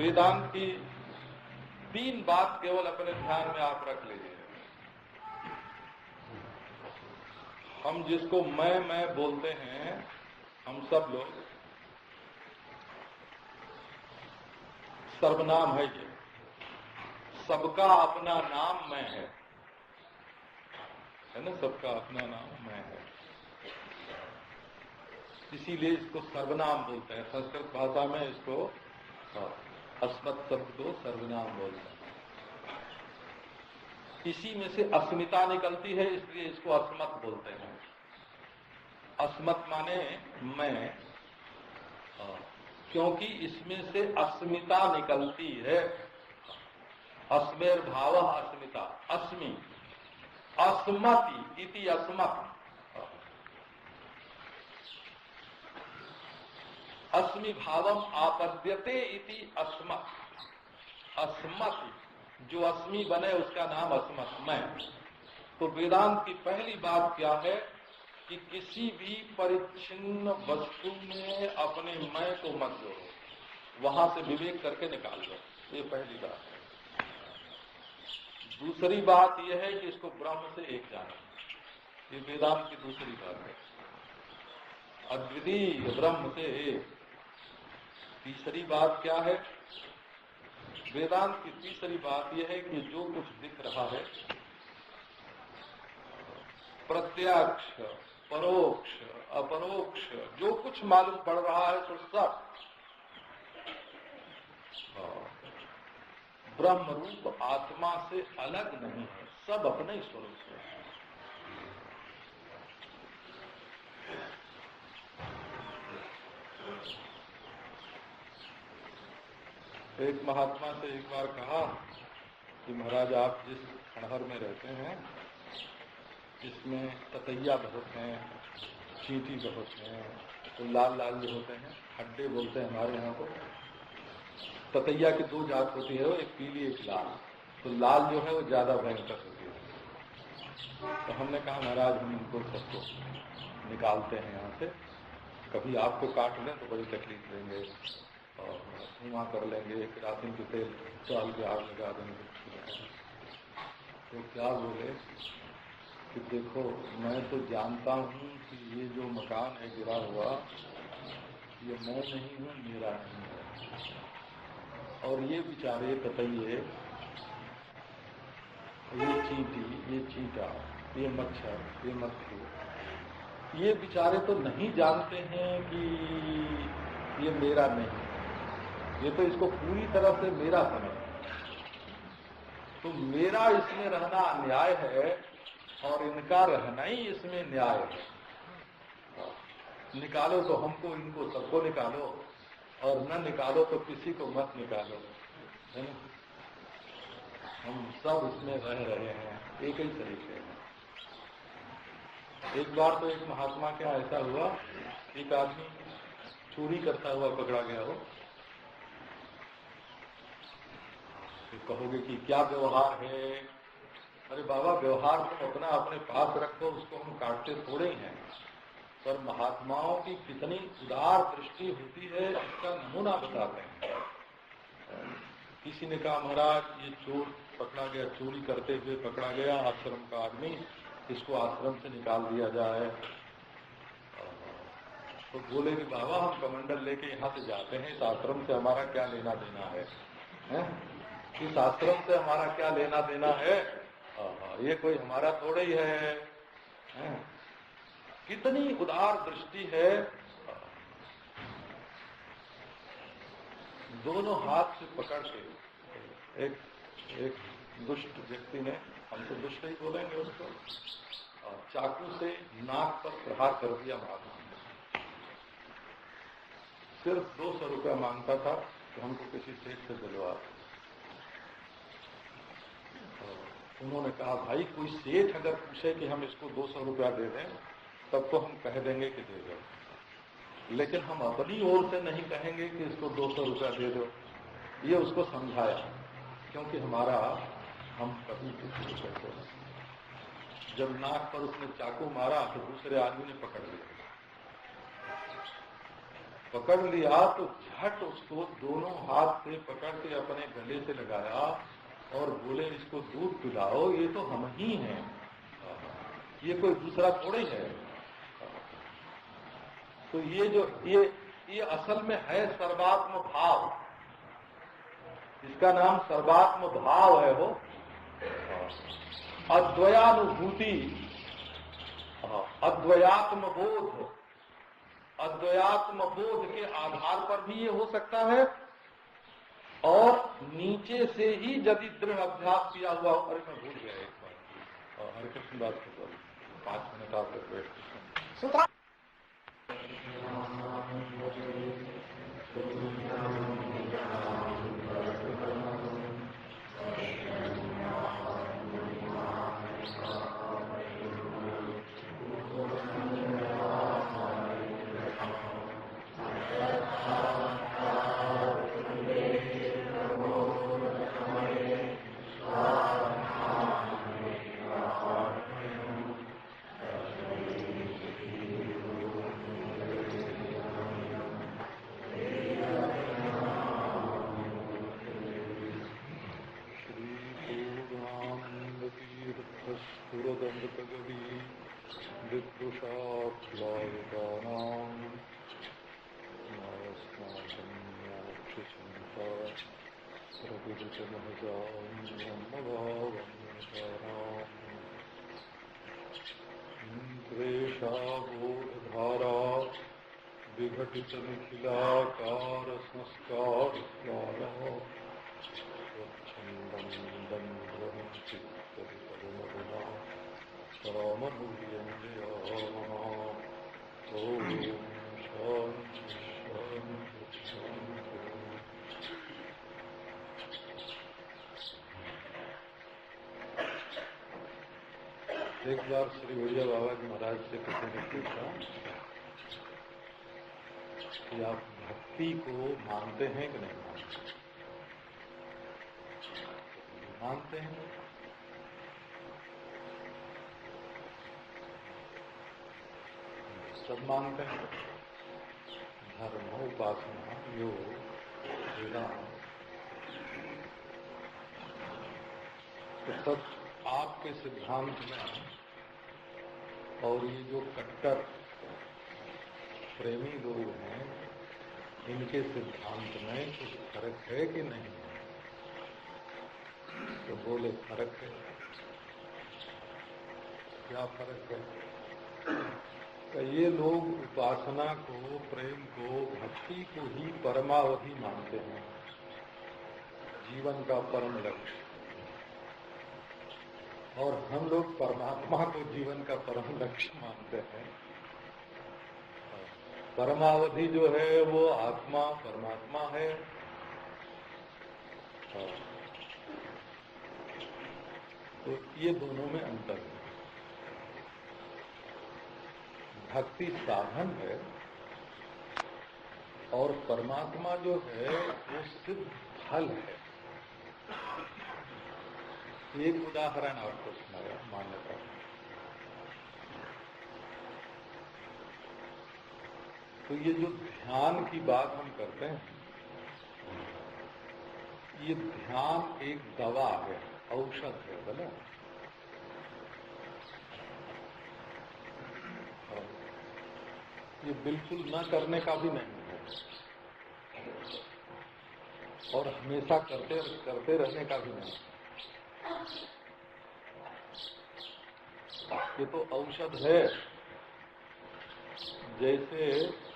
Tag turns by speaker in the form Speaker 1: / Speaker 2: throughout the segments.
Speaker 1: वेदांत की 3 बात केवल अपने ध्यान में आप रख लीजिए। हम जिसको मैं बोलते हैं, हम सब लोग, सर्वनाम है ये, सबका अपना नाम मैं है ना, सबका अपना नाम मैं है, इसीलिए इसको सर्वनाम बोलते हैं। संस्कृत भाषा में इसको अस्मत् शब्द को सर्वनाम बोलते हैं। इसी में से अस्मिता निकलती है, इसलिए इसको अस्मत् बोलते हैं। अस्मत् माने मैं, क्योंकि इसमें से अस्मिता निकलती है। अस्मेर भाव अस्मिता, अस्मि, अस्मति इति अस्मत्, अस्मि भावम आपद्यते इति अस्मत्। अस्मत्, जो अस्मि बने उसका नाम अस्मत्, मैं। तो वेदांत की पहली बात क्या है कि किसी भी परिच्छिन्न वस्तु में अपने मैं को मत जोड़ो, वहां से विवेक करके निकाल दो, ये पहली बात है। दूसरी बात यह है कि इसको ब्रह्म से एक जानो, ये वेदांत की दूसरी बात है, अद्वितीय ब्रह्म से एक। तीसरी बात क्या है? वेदांत की तीसरी बात यह है कि जो कुछ दिख रहा है, प्रत्यक्ष, परोक्ष, अपरोक्ष, जो कुछ मालूम पड़ रहा है तो सब ब्रह्म रूप आत्मा से अलग नहीं है, सब अपने ही स्वरूप से है। एक महात्मा से एक बार कहा कि महाराज, आप जिस खंडहर में रहते हैं इसमें ततैया बहुत हैं, चींटी बहुत हैं, तो लाल लाल जो होते हैं, खड्डे बोलते हैं हमारे यहाँ को। ततैया की 2 जात होती है, एक पीली एक लाल। तो लाल जो है वो ज्यादा भयंकर होती है। तो हमने कहा महाराज हम इनको सबको निकालते हैं यहाँ से, कभी आपको काट लें तो बड़ी तकलीफ लेंगे और धुआं कर लेंगे, केरासिन के तेल डाल के आग लगा देंगे। तो क्या बोले कि देखो, मैं तो जानता हूँ कि ये जो मकान है गिरा हुआ, ये मैं नहीं हूँ, मेरा नहीं है। और ये बेचारे ततैये, ये चींटी, ये चींटा, ये मच्छर, ये मक्खी, ये बेचारे तो नहीं जानते हैं कि ये मेरा नहीं, ये तो इसको पूरी तरह से मेरा समझ। तो मेरा इसमें रहना अन्याय है और इनका रहना ही इसमें न्याय है। निकालो तो हमको, इनको, सबको निकालो, और न निकालो तो किसी को मत निकालो, है ना? हम सब इसमें रह रहे हैं एक ही तरीके में। एक बार तो एक महात्मा क्या ऐसा हुआ, एक आदमी चोरी करता हुआ पकड़ा गया हो। तो कहोगे कि क्या व्यवहार है? अरे बाबा, व्यवहार तो अपना अपने पास रखो, उसको हम काटते थोड़े ही हैं। पर महात्माओं की कितनी उदार दृष्टि होती है इसका नमूना बताते हैं। किसी ने कहा महाराज ये चोर पकड़ा गया, चोरी करते हुए पकड़ा गया, आश्रम का आदमी, इसको आश्रम से निकाल दिया जाए। तो बोले कि बाबा हम कमंडल लेके यहाँ से जाते हैं, इस आश्रम से हमारा क्या लेना देना है? इस आश्रम से हमारा क्या लेना देना है? ये कोई हमारा थोड़ा ही है। कितनी उदार दृष्टि है। दोनों हाथ से पकड़ के एक दुष्ट व्यक्ति ने, हम तो दुष्ट ही बोलेंगे उसको, चाकू से नाक पर प्रहार कर दिया महात्मा ने। सिर्फ 200 रुपया मांगता था कि हमको किसी सेठ से दिलवा। उन्होंने कहा भाई कोई सेठ अगर पूछे कि हम इसको 200 रुपया दे दें तब तो हम कह देंगे कि दे दो, लेकिन हम अपनी ओर से नहीं कहेंगे कि इसको 200 रुपया दे दो। ये उसको समझाया, क्योंकि हम कभी किसी को कहते हैं। जब नाक पर उसने चाकू मारा तो दूसरे आदमी ने पकड़ लिया। पकड़ लिया तो झट उसको दोनों हाथ से पकड़ के अपने गले से लगाया और बोले इसको दूध पिलाओ, ये तो हम ही हैं, ये कोई दूसरा थोड़ी है। तो ये असल में है सर्वात्म भाव, इसका नाम सर्वात्म भाव है। वो अद्वयानुभूति, अद्वयात्म बोध, अद्वयात्म बोध के आधार पर भी ये हो सकता है, और नीचे से ही यदि दृढ़ अभ्यास किया हुआ हो। अरे मैं भूल गया एक बार, हरे कृष्ण दास को 5 मिनट आप तक बैठ के बोधधारा विघटित निखिलाकार संस्कार एक बार श्री भैया बाबा जी महाराज से किसी ने पूछा कि आप भक्ति को मानते हैं कि नहीं मानते? मानते हैं। सब मानते हैं। धर्म, उपासना, योग, वेदांत, तो सब आपके सिद्धांत में, और ये जो कट्टर प्रेमी लोग हैं इनके सिद्धांत में कुछ फर्क है कि नहीं? तो बोले फर्क है। क्या फर्क है? तो ये लोग उपासना को, प्रेम को, भक्ति को ही परमावधि मानते हैं, जीवन का परम लक्ष्य, और हम लोग परमात्मा को जीवन का परम लक्ष्य मानते हैं। परमावधि जो है वो आत्मा परमात्मा है। तो ये दोनों में अंतर है। भक्ति साधन है और परमात्मा जो है वो सिद्ध फल है। एक उदाहरण आपको सुनाया मान्यता। तो ये जो ध्यान की बात हम करते हैं, ये ध्यान एक दवा है, औषध है, बोला। ये बिल्कुल न करने का भी नहीं है, और हमेशा करते रहने का भी नहीं। ये तो औषध है। जैसे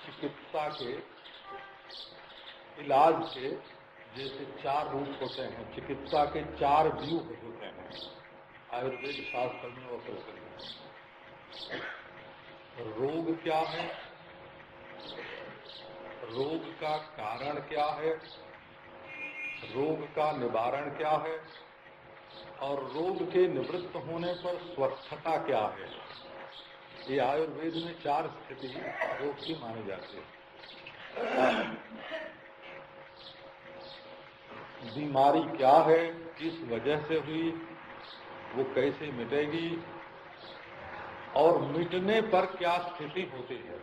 Speaker 1: चिकित्सा के, इलाज के जैसे 4 रूप होते हैं, चिकित्सा के 4 व्यूह होते हैं, आयुर्वेद शास्त्र में वो प्रसिद्ध है। रोग क्या है, रोग का कारण क्या है, रोग का निवारण क्या है, और रोग के निवृत्त होने पर स्वस्थता क्या है। ये आयुर्वेद में 4 स्थिति रोग की मानी जाती है। बीमारी क्या है, किस वजह से हुई, वो कैसे मिटेगी, और मिटने पर क्या स्थिति होती है।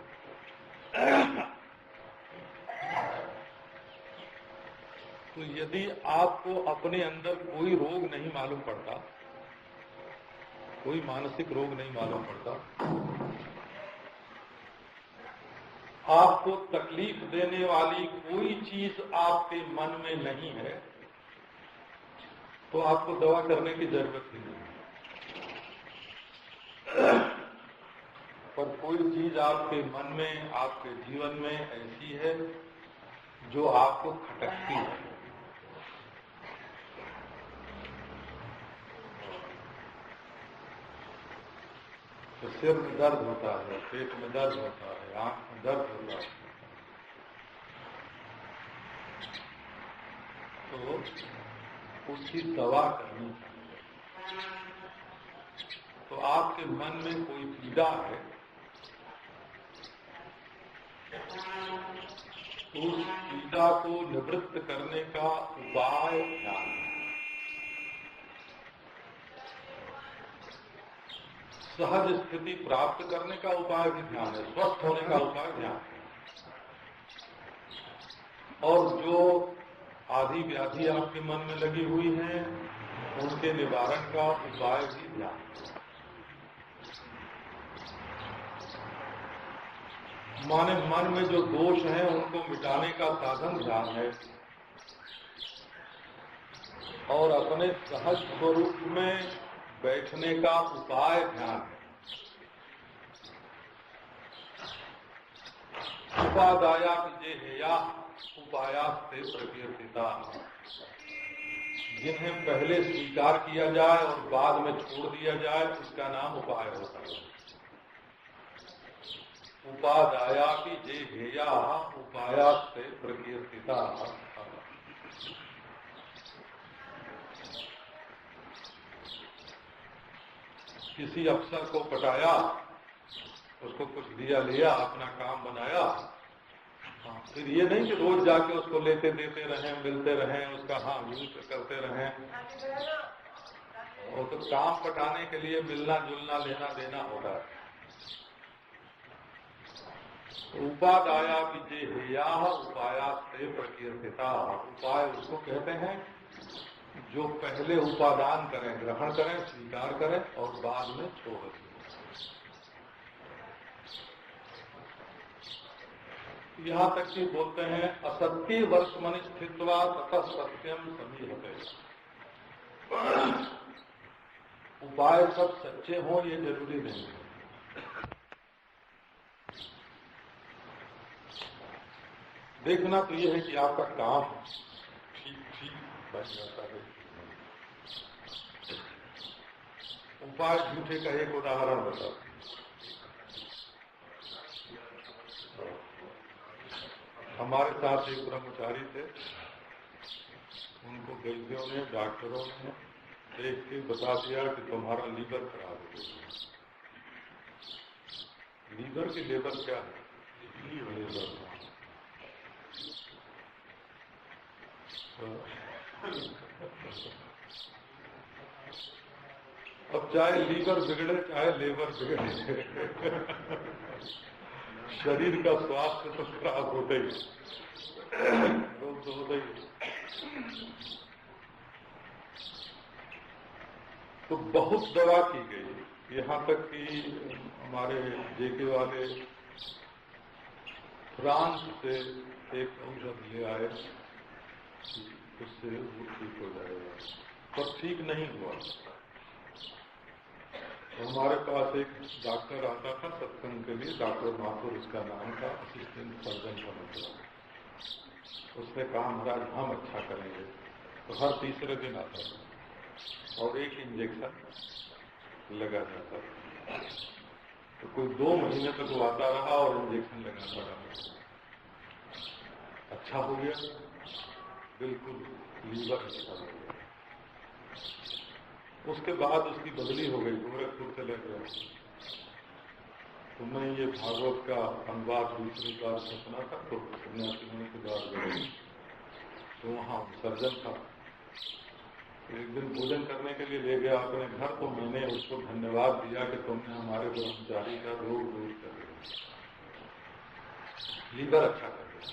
Speaker 1: तो यदि आपको अपने अंदर कोई रोग नहीं मालूम पड़ता, कोई मानसिक रोग नहीं मालूम पड़ता, आपको तकलीफ देने वाली कोई चीज आपके मन में नहीं है, तो आपको दवा करने की जरूरत ही नहीं है। पर कोई चीज आपके मन में, आपके जीवन में ऐसी है जो आपको खटकती है, तो सिर में दर्द होता है, पेट में दर्द होता है, आंख में दर्द होता है, तो उसकी दवा करनी चाहिए। तो आपके मन में कोई पीड़ा है, तो उस पीड़ा को निवृत्त करने का उपाय ध्यान है। सहज स्थिति प्राप्त करने का उपाय भी ध्यान है, स्वस्थ होने का उपाय ध्यान है, और जो आदि व्याधि आपके मन में लगी हुई हैं उनके निवारण का उपाय भी ध्यान है। माने मन में जो दोष हैं उनको मिटाने का साधन ध्यान है, और अपने सहज स्वरूप में बैठने का उपाय ध्यान है। उपादाया विजेहेया उपायास्ते प्रकीर्तिता, जिन्हें पहले स्वीकार किया जाए और बाद में छोड़ दिया जाए उसका नाम उपाय होता है। उपादाया विजेहेया उपायास्ते प्रकीर्तिता। किसी अफसर को पटाया, उसको कुछ दिया लिया, अपना काम बनाया, फिर ये नहीं कि रोज जाके उसको लेते देते रहें, मिलते रहें, उसका यूज करते रहें। वो तो काम पटाने के लिए मिलना जुलना लेना देना होता है। उपादाया विजेहेया उपायास्ते प्रकीर्तिता, उपाय उसको कहते हैं जो पहले उपादान करें, ग्रहण करें, स्वीकार करें और बाद में छोड़ दें। यहाँ तक कि बोलते हैं असत्य वर्तमान स्थित्वा ततः सत्यम समीहते। उपाय सब सच्चे हों ये जरूरी नहीं है। देखना तो ये है कि आपका काम ठीक बन जाता है। उपाय झूठे का एक उदाहरण बताओ। हमारे साथ एक ब्रह्मचारी थे, उनको वैद्यों ने, डॉक्टरों ने देख के बता दिया कि तुम्हारा लीवर खराब हो गया। लीवर की लेबर क्या है? लीवर। अब चाहे लीवर बिगड़े चाहे लेबर बिगड़े, शरीर का स्वास्थ्य तो खराब होता ही, रोग तो होता ही। तो बहुत दवा की गई, यहाँ तक कि हमारे जेके वाले फ्रांस से एक औषध ले आए, उससे वो ठीक हो जाएगा, पर ठीक नहीं हुआ। तो हमारे पास एक डॉक्टर आता था सत्संग के लिए, डॉक्टर माथुर उसका नाम था, असिस्टेंट सर्जन का मतलब। उसने कहा महाराज हम अच्छा करेंगे, तो हर तीसरे दिन आता था और एक इंजेक्शन लगा जाता था। तो कोई 2 महीने तक वो आता रहा और इंजेक्शन लगाता रहा। अच्छा हो गया, बिल्कुल लीवर अच्छा हो गया। उसके बाद उसकी बदली हो गई, गोरखपुर चले गए। तो मैं ये भागवत का अनुवाद दूसरी बार सुना था, तो सन्यासी होने के बाद गए, तो वहाँ सर्जन था। एक दिन भोजन करने के लिए ले गया अपने घर, तो मैंने उसको धन्यवाद दिया कि तुमने हमारे ब्रह्मचारी का रोग दूर कर दिया, लीवर अच्छा कर दिया।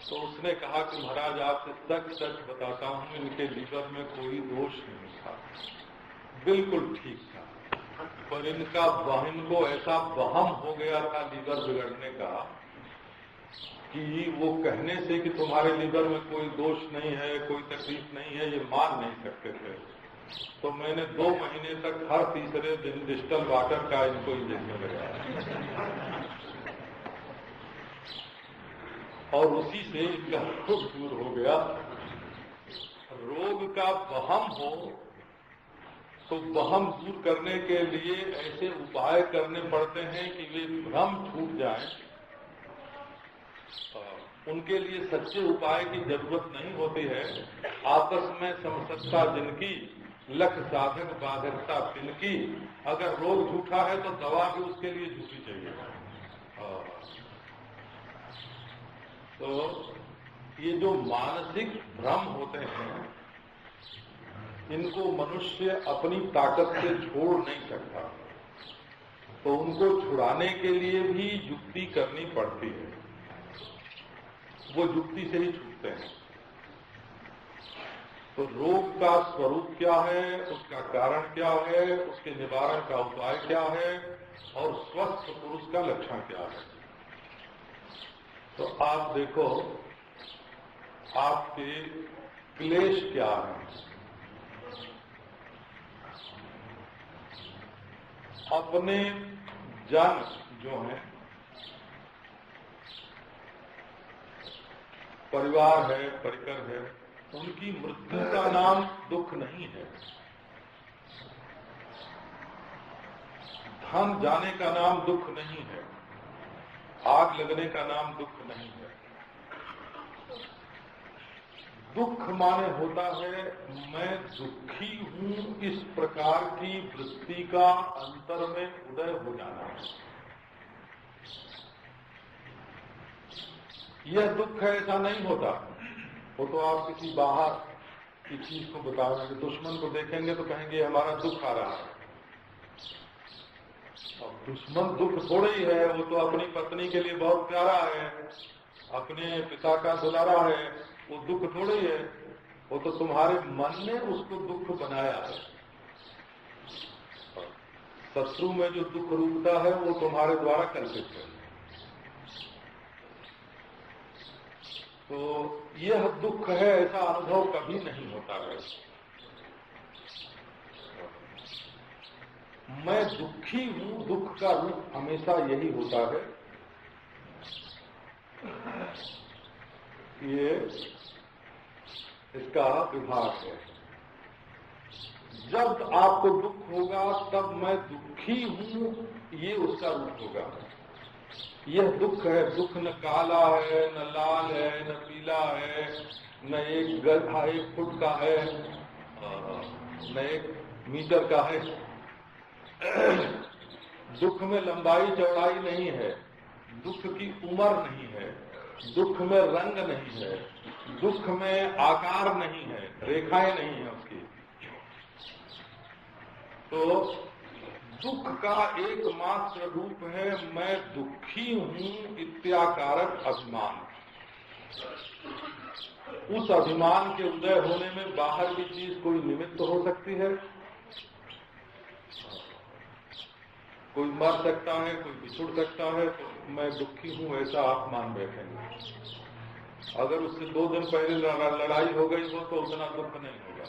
Speaker 1: तो उसने कहा कि महाराज आपसे सच सच बताता हूँ, इनके लीवर में कोई दोष नहीं था, बिल्कुल ठीक था, पर इनको ऐसा वहम हो गया था लीवर बिगड़ने का कि वो कहने से कि तुम्हारे लीवर में कोई दोष नहीं है, कोई तकलीफ नहीं है, ये मान नहीं सकते थे। तो मैंने 2 महीने तक हर तीसरे दिन डिस्टल वाटर का इनको इंजेक्शन लगाया और उसी से इनका रोग दूर हो गया। रोग का वहम हो तो वहम दूर करने के लिए ऐसे उपाय करने पड़ते हैं कि वे भ्रम छूट जाएं। उनके लिए सच्चे उपाय की जरूरत नहीं होती है। आपस में समसत्ता जिनकी, लख साधक बाधकता तिनकी। अगर रोग झूठा है तो दवा भी उसके लिए झूठी चाहिए। तो ये जो मानसिक भ्रम होते हैं, इनको मनुष्य अपनी ताकत से छोड़ नहीं सकता, तो उनको छुड़ाने के लिए भी युक्ति करनी पड़ती है। वो युक्ति से ही छूटते हैं। तो रोग का स्वरूप क्या है, उसका कारण क्या है, उसके निवारण का उपाय क्या है और स्वस्थ पुरुष का लक्षण क्या है। तो आप देखो, आपके क्लेश क्या है। अपने जन जो हैं, परिवार है, परिकर है, उनकी मृत्यु का नाम दुख नहीं है। धन जाने का नाम दुख नहीं है। आग लगने का नाम दुख नहीं है। दुख माने होता है मैं दुखी हूं, इस प्रकार की वृत्ति का अंतर में उदय हो जाना है। यह दुख है ऐसा नहीं होता। वो तो आप किसी बाहर की चीज को बताओगे, दुश्मन को देखेंगे तो कहेंगे हमारा दुख आ रहा है। अब दुश्मन दुख थोड़ा ही है, वो तो अपनी पत्नी के लिए बहुत प्यारा है, अपने पिता का दुलारा है, वो दुख थोड़ा ही है। वो तो तुम्हारे मन ने उसको दुख बनाया है। शत्रु में जो दुख रूपता है वो तुम्हारे द्वारा कल्पित है। तो यह दुख है ऐसा अनुभव कभी नहीं होता है। मैं दुखी हूं, दुख का रूप हमेशा यही होता है। ये इसका विभाग है। जब आपको दुख होगा तब मैं दुखी हूं, ये उसका रूप होगा। यह दुख है। दुख न काला है, न लाल है, न पीला है, न 1 फुट का है, न 1 मीटर का है। दुख में लंबाई चौड़ाई नहीं है, दुख की उम्र नहीं है, दुख में रंग नहीं है, दुख में आकार नहीं है, रेखाएं नहीं है उसकी। तो दुख का एकमात्र रूप है मैं दुखी हूं इत्याकारक अभिमान। उस अभिमान के उदय होने में बाहर की चीज कोई निमित्त हो सकती है। कोई मर सकता है, कोई बिछुड़ सकता है, तो मैं दुखी हूं ऐसा आप मान बैठेंगे। अगर उससे 2 दिन पहले लड़ाई हो गई हो तो उतना दुख नहीं होगा।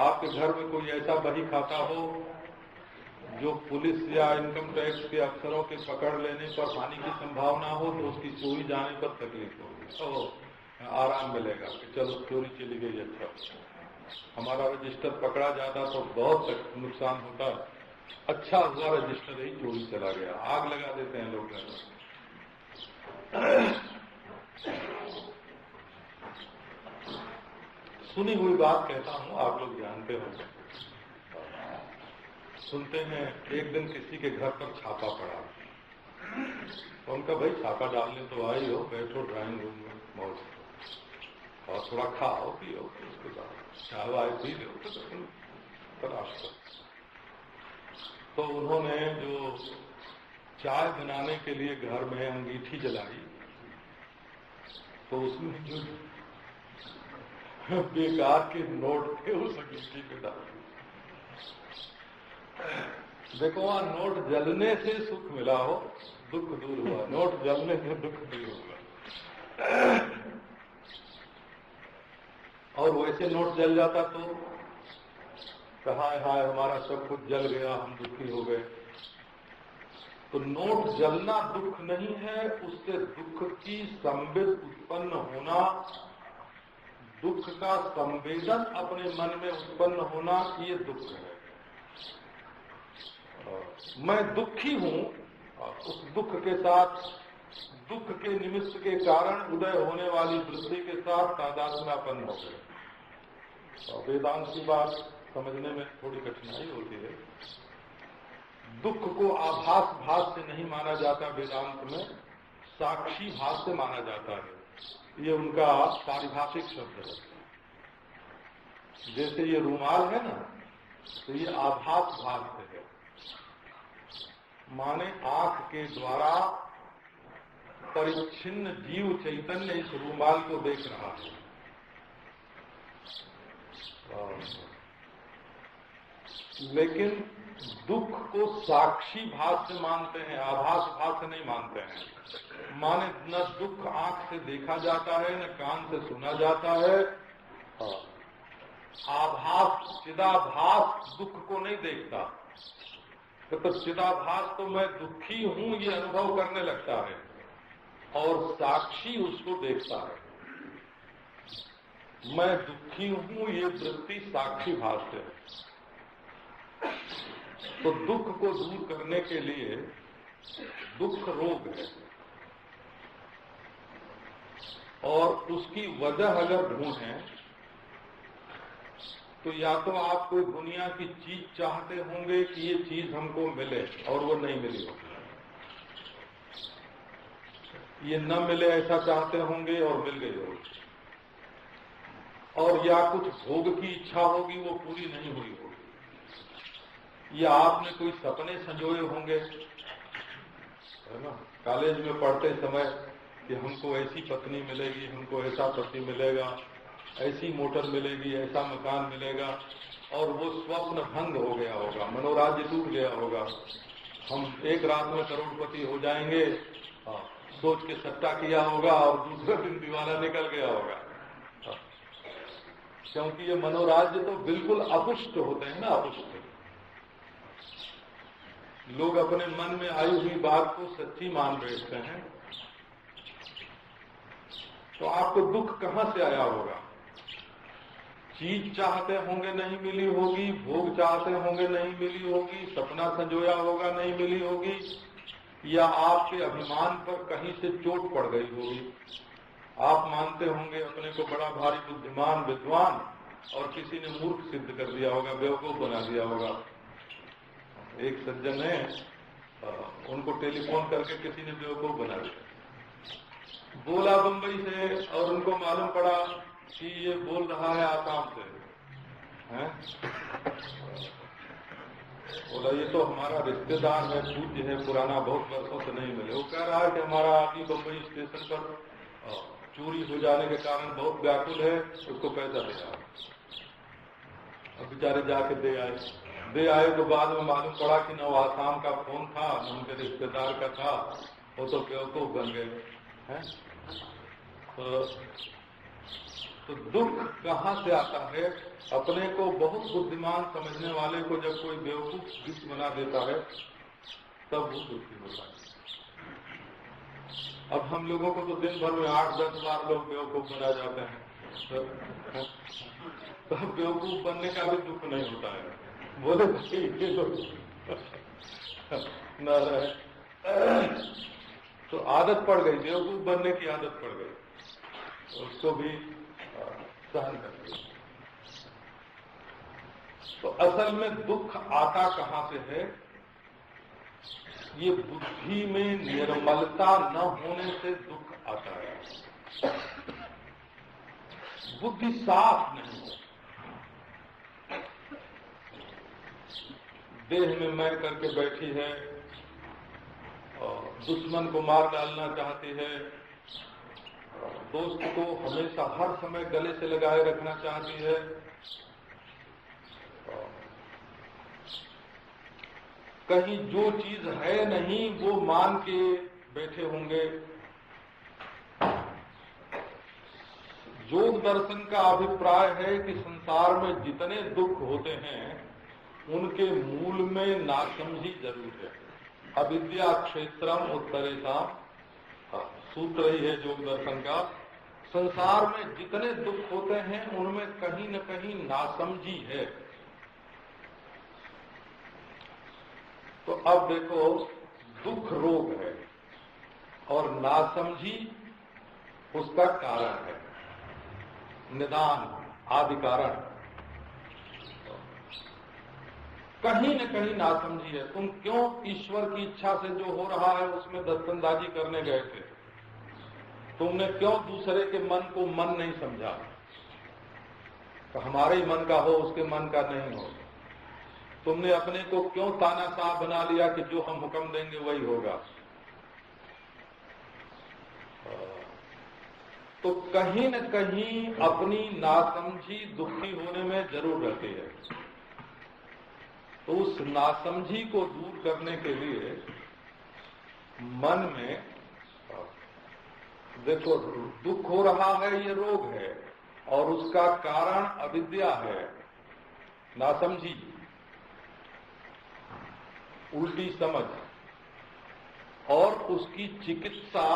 Speaker 1: आपके घर में कोई ऐसा बही खाता हो जो पुलिस या इनकम टैक्स के अफसरों के पकड़ लेने पर हानि की संभावना हो, तो उसकी चोरी जाने पर तकलीफ होगी, तो आराम मिलेगा कि चलो चोरी चली गई। अच्छा, हमारा रजिस्टर पकड़ा जाता तो बहुत नुकसान होता। अच्छा हुआ रजिस्टर ही चोरी चला गया। आग लगा देते हैं लोग। सुनी हुई बात कहता हूं, आप लोग जानते होंगे। सुनते हैं एक दिन किसी के घर पर छापा पड़ा, तो उनका भाई छापा डालने तो आई हो, बैठो ड्राइंग रूम में मौज और थोड़ा खाओ पियो, उसके बाद चाय पी लो तो तलाश करो। तो उन्होंने जो चाय बनाने के लिए घर में अंगीठी जलाई तो उसमें जो बेकार के नोट थे उस अंगीठी पे डाल। देखो वहां नोट जलने से सुख मिला हो, दुख दूर हुआ। नोट जलने से दुख दूर हुआ। और वैसे नोट जल जाता तो कहा हाय हमारा सब कुछ जल गया, हम दुखी हो गए। तो नोट जलना दुख नहीं है, उससे दुख की संवेद उत्पन्न होना, दुख का संवेदन अपने मन में उत्पन्न होना, ये दुख है। मैं दुखी हूं, उस दुख के साथ, दुख के निमित्त के कारण उदय होने वाली वृद्धि के साथ तादात्म्यापन्न हो गए। वेदांत की बात समझने में थोड़ी कठिनाई होती है। दुख को आभास भास से नहीं माना जाता, वेदांत में साक्षी भास से माना जाता है। ये उनका पारिभाषिक शब्द है। जैसे ये रुमाल है ना, तो ये आभास भास से है, माने आंख के द्वारा परिच्छिन्न जीव चैतन्य इस रुमाल को देख रहा है। लेकिन दुख को साक्षी भास से मानते हैं, आभास भास से नहीं मानते हैं। माने न दुख आंख से देखा जाता है, न कान से सुना जाता है। आभास, चिदाभास दुख को नहीं देखता। तो चिदाभास तो मैं दुखी हूं ये अनुभव करने लगता है, और साक्षी उसको देखता है। मैं दुखी हूं ये वृत्ति साक्षी भास है। तो दुख को दूर करने के लिए, दुख रोग है और उसकी वजह अगर ढूंढें तो या तो आप कोई दुनिया की चीज चाहते होंगे कि ये चीज हमको मिले और वो नहीं मिली होगी, ये न मिले ऐसा चाहते होंगे और मिल गई होगी, और या कुछ भोग की इच्छा होगी वो पूरी नहीं हुई होगी, या आपने कोई सपने संजोए होंगे, है ना, कॉलेज में पढ़ते समय कि हमको ऐसी पत्नी मिलेगी, हमको ऐसा पति मिलेगा, ऐसी मोटर मिलेगी, ऐसा मकान मिलेगा, और वो स्वप्न भंग हो गया होगा, मनोराज्य टूट गया होगा। हम एक रात में करोड़पति हो जाएंगे, सोच के सट्टा किया होगा और दूसरे दिन दीवाना निकल गया होगा। क्योंकि ये मनोराज्य तो बिल्कुल अपुष्ट होते हैं ना, अपुष्ट। लोग अपने मन में आई हुई बात को सच्ची मान बैठते हैं। तो आपको दुख कहां से आया होगा? चीज चाहते होंगे नहीं मिली होगी, भोग चाहते होंगे नहीं मिली होगी, सपना संजोया होगा नहीं मिली होगी, या आपके अभिमान पर कहीं से चोट पड़ गई होगी। आप मानते होंगे अपने को बड़ा भारी बुद्धिमान विद्वान, और किसी ने मूर्ख सिद्ध कर दिया होगा, बेवकूफ बना दिया होगा। एक सज्जन है, उनको टेलीफोन करके किसी ने बेवकूफ बना दिया, बोला बंबई से, और उनको मालूम पड़ा कि ये बोल रहा है आसाम से, हैं? बोला ये तो हमारा रिश्तेदार है, पूज्य है, पुराना, बहुत वर्षों से नहीं मिले। वो कह रहा है कि हमारा आदमी बंबई स्टेशन पर चोरी हो जाने के कारण बहुत व्याकुल है, उसको पैसा दे आओ। अब बेचारे जाके दे आए तो बाद में मालूम पड़ा कि न वो आसाम का फोन था, न उनके रिश्तेदार का था, वो तो बेवकूफ बन गए हैं। तो दुख कहाँ से आता है? अपने को बहुत बुद्धिमान समझने वाले को जब कोई बेवकूफ गिफ्ट बना देता है तब वो दुखी होता है। अब हम लोगों को तो दिन भर में 8-10 बार लोग बेवकूफ बना जाते हैं, तो बेवकूफ बनने का भी दुख नहीं होता है। बोले ये लोग न रहे, तो आदत पड़ गई, बेवकूफ बनने की आदत पड़ गई, उसको भी सहन करते। तो असल में दुख आता कहां से है? ये बुद्धि में निर्मलता न होने से दुख आता है। बुद्धि साफ नहीं है, देह में मैं करके बैठी है, दुश्मन को मार डालना चाहती है, दोस्त को हमेशा हर समय गले से लगाए रखना चाहती है, कहीं जो चीज है नहीं वो मान के बैठे होंगे। योग दर्शन का अभिप्राय है कि संसार में जितने दुख होते हैं उनके मूल में नासमझी जरूर है। अविद्या क्षेत्रम उत्तरेषाम सूत्र ही है योग दर्शन का। संसार में जितने दुख होते हैं उनमें कहीं न कहीं नासमझी है। तो अब देखो, दुख रोग है और नासमझी उसका कारण है, निदान आदि कारण। कहीं न कहीं नासमझी है। तुम क्यों ईश्वर की इच्छा से जो हो रहा है उसमें दस्तंदाजी करने गए थे? तुमने क्यों दूसरे के मन को मन नहीं समझा? तो हमारे ही मन का हो, उसके मन का नहीं हो। तुमने अपने को क्यों तानाशाह बना लिया कि जो हम हुक्म देंगे वही होगा? तो कहीं न कहीं अपनी नासमझी दुखी होने में जरूर रहती है। तो उस नासमझी को दूर करने के लिए मन में देखो, दुख हो रहा है, ये रोग है और उसका कारण अविद्या है, नासमझी, उल्टी समझ। और उसकी चिकित्सा,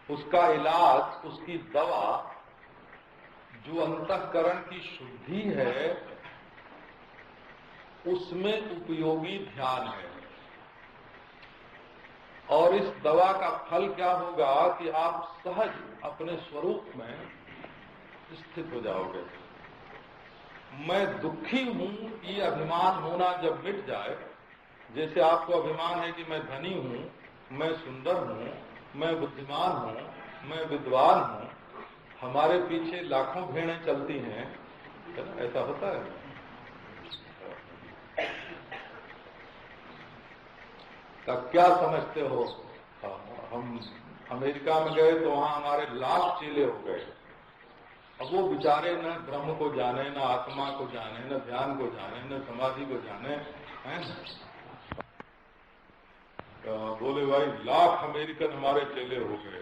Speaker 1: उसका इलाज, उसकी दवा जो अंतःकरण की शुद्धि है उसमें उपयोगी ध्यान है। और इस दवा का फल क्या होगा कि आप सहज अपने स्वरूप में स्थित हो जाओगे। मैं दुखी हूं, ये अभिमान होना जब मिट जाए, जैसे आपको अभिमान है कि मैं धनी हूं, मैं सुंदर हूं, मैं बुद्धिमान हूं, मैं विद्वान हूं, हमारे पीछे लाखों भेड़ें चलती हैं, ऐसा होता है। तब क्या समझते हो? हम अमेरिका में गए तो वहां हमारे लाख चेले हो गए। अब वो बेचारे न ब्रह्म को जाने, न आत्मा को जाने, न ध्यान को जाने, न समाधि को जाने, हैं? बोले भाई लाख अमेरिकन हमारे चेले हो गए।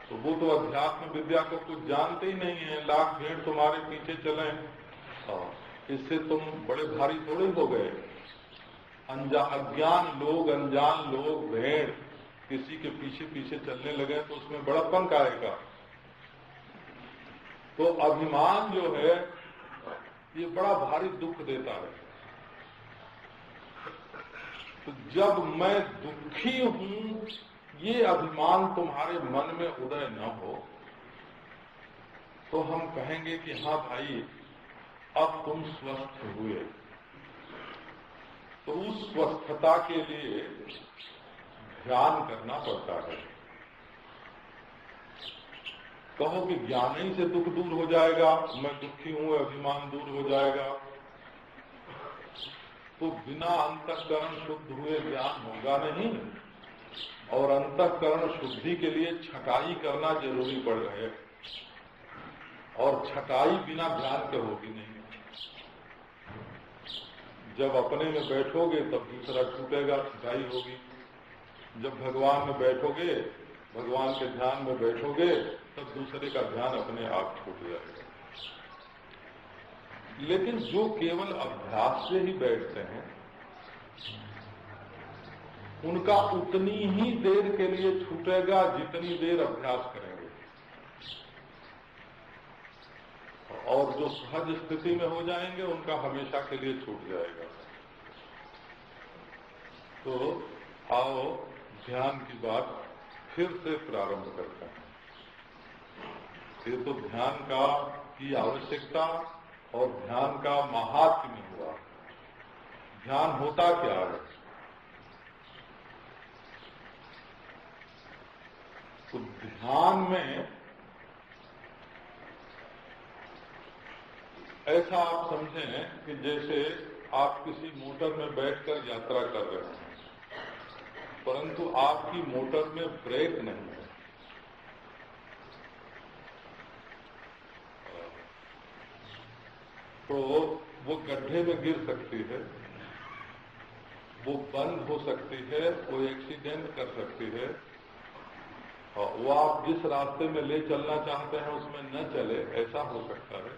Speaker 1: तो वो तो अध्यात्म विद्या को कुछ जानते ही नहीं है, लाख भेड़ तुम्हारे पीछे चले, इससे तुम बड़े भारी थोड़े हो गए। अज्ञान लोग, अनजान लोग भेड़ किसी के पीछे पीछे चलने लगे तो उसमें बड़प्पन आएगा। तो अभिमान जो है ये बड़ा भारी दुख देता है। तो जब मैं दुखी हूं, ये अभिमान तुम्हारे मन में उदय न हो तो हम कहेंगे कि हाँ भाई अब तुम स्वस्थ हुए। तो उस स्वस्थता के लिए ध्यान करना पड़ता है। कहो कि ज्ञान ही से दुख दूर हो जाएगा, मैं दुखी हूं, अभिमान दूर हो जाएगा, तो बिना अंतःकरण शुद्ध हुए ज्ञान होगा नहीं। और अंतःकरण शुद्धि के लिए छटाई करना जरूरी पड़ रहा है, और छटाई बिना ध्यान के होगी नहीं। जब अपने में बैठोगे तब दूसरा छूटेगा, छटाई होगी। जब भगवान में बैठोगे, भगवान के ध्यान में बैठोगे, तब दूसरे का ध्यान अपने आप छूट जाएगा। लेकिन जो केवल अभ्यास से ही बैठते हैं उनका उतनी ही देर के लिए छूटेगा जितनी देर अभ्यास करेंगे। और जो सहज स्थिति में हो जाएंगे उनका हमेशा के लिए छूट जाएगा। तो आओ ध्यान की बात फिर से प्रारंभ करते हैं। ये तो ध्यान की आवश्यकता और ध्यान का महात्म्य हुआ। ध्यान होता क्या है? तो ध्यान में ऐसा आप समझें कि जैसे आप किसी मोटर में बैठकर यात्रा कर रहे हैं परंतु आपकी मोटर में ब्रेक नहीं है। तो वो गड्ढे में गिर सकती है, वो बंद हो सकती है, वो एक्सीडेंट कर सकती है, और वो आप जिस रास्ते में ले चलना चाहते हैं उसमें न चले, ऐसा हो सकता है।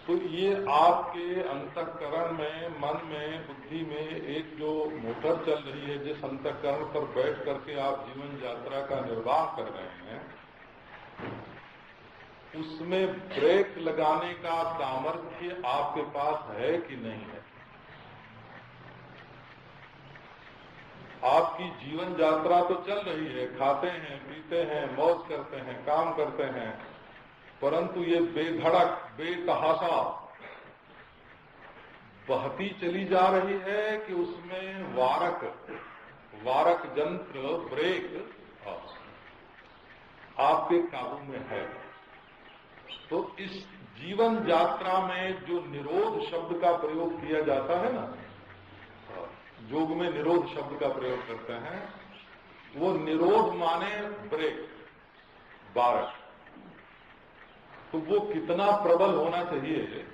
Speaker 1: तो ये आपके अंतःकरण में, मन में, बुद्धि में एक जो मोटर चल रही है, जिस अंतःकरण पर बैठ करके आप जीवन यात्रा का निर्वाह कर रहे हैं, उसमें ब्रेक लगाने का सामर्थ्य आपके पास है कि नहीं है। आपकी जीवन यात्रा तो चल रही है, खाते हैं, पीते हैं, मौज करते हैं, काम करते हैं, परंतु ये बेधड़क, बेतहाशा बहती चली जा रही है कि उसमें वारक यंत्र, ब्रेक आपके काबू में है। तो इस जीवन यात्रा में जो निरोध शब्द का प्रयोग किया जाता है ना, योग में निरोध शब्द का प्रयोग करते हैं, वो निरोध माने ब्रेक, वारक। तो वो कितना प्रबल होना चाहिए,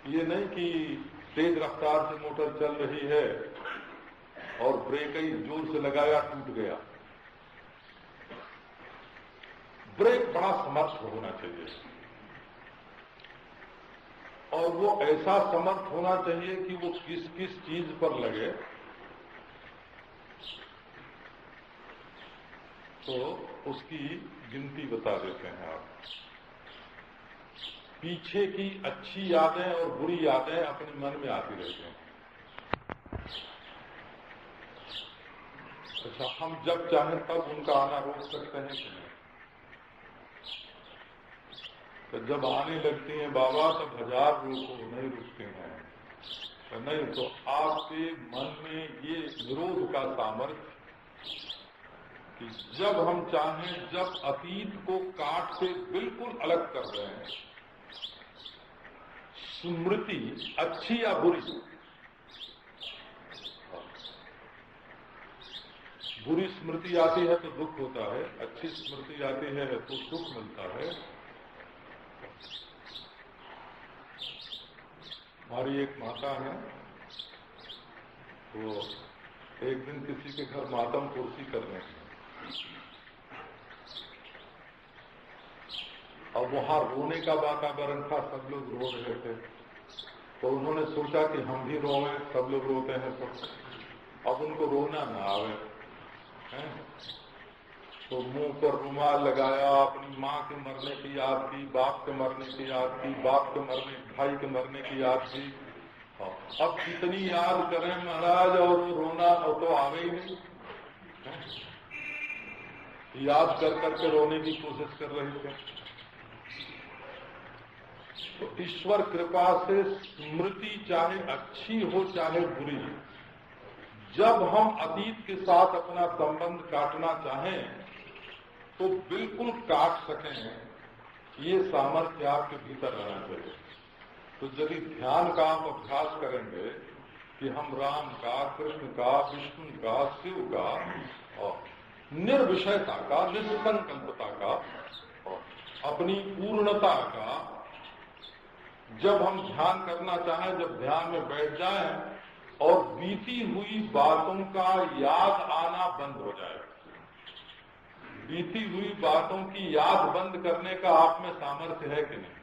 Speaker 1: ये नहीं कि तेज रफ्तार से मोटर चल रही है और ब्रेक ही जोर से लगाया, टूट गया। ब्रेक बड़ा समर्थ होना चाहिए, और वो ऐसा समर्थ होना चाहिए कि वो किस किस चीज पर लगे। तो उसकी गिनती बता देते हैं आप। पीछे की अच्छी यादें और बुरी यादें अपने मन में आती रहती हैं। अच्छा, हम जब चाहें तब उनका आना रोक सकते हैं कि नहीं? तो जब आने लगती हैं बाबा तब 1000 रोको, नहीं रुकते हैं। तो नहीं, तो आपके मन में ये विरोध का सामर्थ्य कि जब हम चाहें, जब अतीत को काट से बिल्कुल अलग कर रहे हैं, स्मृति अच्छी या बुरी, बुरी स्मृति आती है तो दुख होता है, अच्छी स्मृति आती है तो सुख मिलता है। हमारी एक माता है, वो एक दिन किसी के घर मातम कुर्सी कर रहे हैं, और वहां रोने का वातावरण था, सब लोग रो रहे थे। तो उन्होंने सोचा कि हम भी रोएं, सब लोग रोते हैं तो अब उनको रोना ना आवे, हैं? तो मुंह पर रुमाल लगाया, अपनी माँ के मरने की याद की, बाप के मरने की याद की, बाप के मरने, भाई के मरने की याद की। अब कितनी याद करें महाराज, और रोना तो आवे ही नहीं। याद कर करके रोने की कोशिश कर रहे थे। तो ईश्वर कृपा से स्मृति चाहे अच्छी हो चाहे बुरी, जब हम अतीत के साथ अपना संबंध काटना चाहें तो बिल्कुल काट सकें, ये सामर्थ्य आपके भीतर रहना चाहिए। तो यदि ध्यान का हम अभ्यास करेंगे कि हम राम का, कृष्ण का, विष्णु का, शिव का, और निर्विषयता का, निष्संकल्पता का, और अपनी पूर्णता का जब हम ध्यान करना चाहें, जब ध्यान में बैठ जाएं और बीती हुई बातों का याद आना बंद हो जाए, बीती हुई बातों की याद बंद करने का आप में सामर्थ्य है कि नहीं?